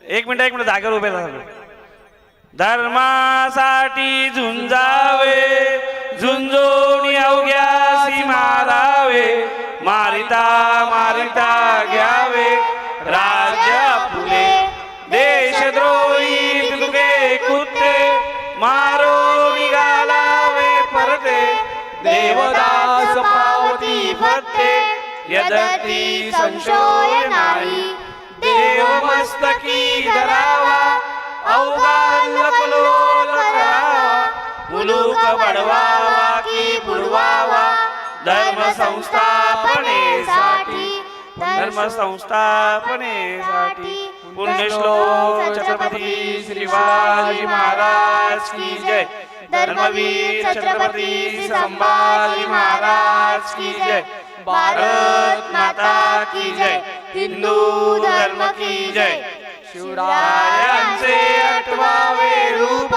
एक मिनिट जागेवर उभे राहा. धर्मासाठी झुंजावे झुंजोनी अवघ्यासी मारावे मारिता मारिता घ्यावे राज्य फुले देशद्रोही तुके कुत्ते मारो निघालावे परते देवदास पावती भत्ते यदती संशय नाही देव मस्तकी धरावा अवघा लकलोल करावा मुलूक बडवावा की बुडवावा धर्म संस्थापनेसाठी पुण्यश्लोक छत्रपती शिवाजी महाराज की जय. धर्मवीर छत्रपती संभाजी महाराज की जय. भारत माता की जय. हिंदू धर्म की जय. शिवरायांचे 8वे रूप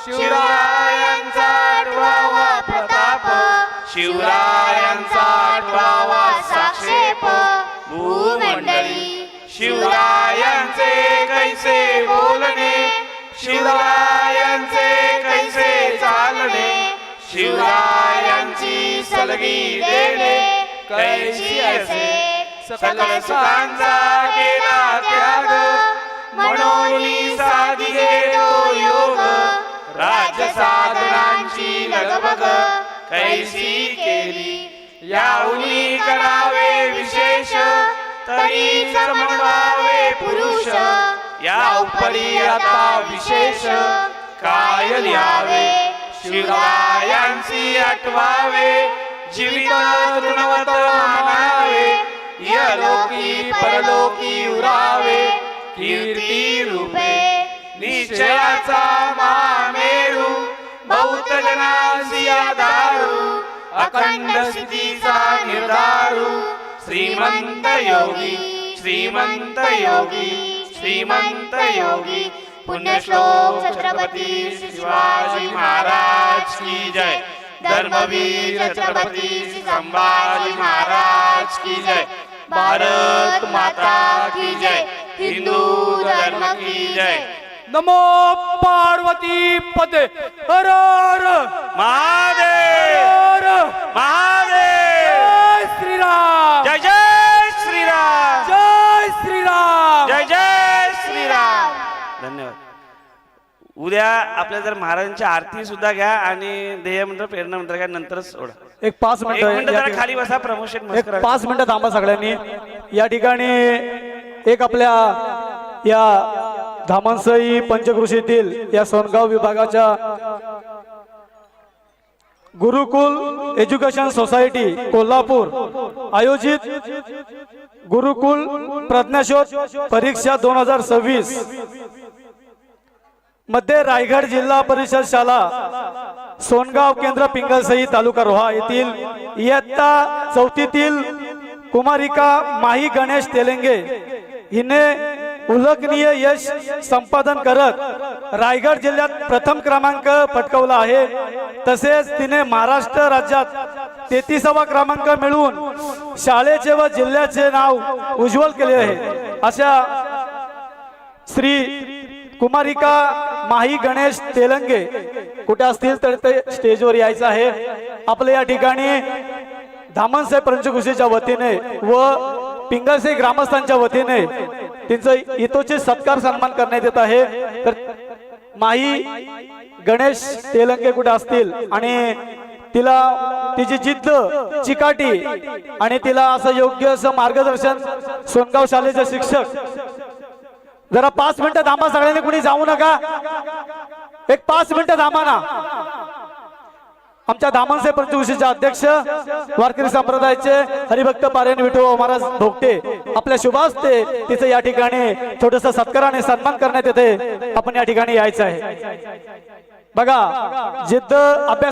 शिवरायांचा 8वा प्रताप शिवरायांचा 8वा साक्षेप भूमंडळी शिवरायांचे कैसे बोलणे शिवरायांचे कैसे चालणे शिवरायांची सलगी देणे कैसी असे सकल सुखांचा केला त्याग म्हणून साधिले तो योग राज्य साधनांची लगबग कैसी केली याउनी करावे विशेष तरी म्हणवावे पुरुष या उपरी आता विशेष काय लिहावे शिवरायांची आठवावे जीवित तृणवत म्हणावे यलोकी परलोकी उरावे कीर्ती रूपे निश्चयाचा महामेरू बहुत जनांसी आधारू अखंड स्थितीचा निर्धारू श्रीमंत योगी श्रीमंत योगी श्रीमंत योगी. पुण्यश्लोक छत्रपती शिवाजी महाराज की जय. धर्मवीर छत्रपती संभाजी महाराज की जय. भारत माता की जय. हिंदू धर्म की जय. नमो पार्वती पते हर हर महादेव महादेव. जय श्रीराम जय जय श्रीराम जय श्रीराम जय जय श्रीराम. धन्यवाद. उद्या आपल्या जर महाराजांची आरती सुद्धा घ्या आणि ध्येय मंत्र प्रेरणा मंत्र घ्या नंतरच सोडा. एक 5 मिनिट जरा खाली बसा. प्रमोशन एक 5 मिनिटं थांबा सगळ्यांनी. या ठिकाणी एक आपल्या या धामणसई पंचकृषीतील या सोनगाव विभागाच्या गुरुकुल एज्युकेशन सोसायटी कोल्हापूर आयोजित गुरुकुल प्रज्ञाशोध परीक्षा 2026 मध्ये रायगड जिल्हा परिषद शाळा सोनगाव केंद्र पिंगलसई तालुका रोहा येथील इयत्ता 4थीतील कुमारिका माही गणेश तेलंगे हिने उल्लेखनीय यश संपादन करत रायगड जिल्ह्यात प्रथम क्रमांक पटकावला आहे. तसेच तिने महाराष्ट्र राज्यात 33वा क्रमांक मिळवून शाळेचे व जिल्ह्याचे नाव उज्ज्वल केले आहे. अशा श्री कुमारिका माही गणेश तेलंगे कुठे असतील तर ते स्टेजवर यायचं आहे. आपल्या या ठिकाणी धामणसाहेब पंचकृषीच्या वतीने व पिंगलसे ग्रामस्थांच्या वतीने त्यांचं इतोचे सत्कार सन्मान करण्यात येत आहे. तर माही गणेश तेलंगे कुठे असतील आणि तिला तिची जिद्द चिकाटी आणि तिला असं योग्य असं मार्गदर्शन सोनगाव शाळेचे शिक्षक जरा 5 मिनिटं थांबा. सगळ्यांनी कुणी जाऊ नका. एक 5 मिनिटं थांबा ना. आमच्या धामणसाहेब पंचकृषीचे अध्यक्ष वारकरी संप्रदायाचे हरिभक्त पारायण विठोबा महाराज भोगटे आपल्या शुभास्ते तिचं या ठिकाणी छोटस सत्काराने सन्मान करण्यात येते. आपण या ठिकाणी यायचं आहे. बघा जिद्द अभ्यास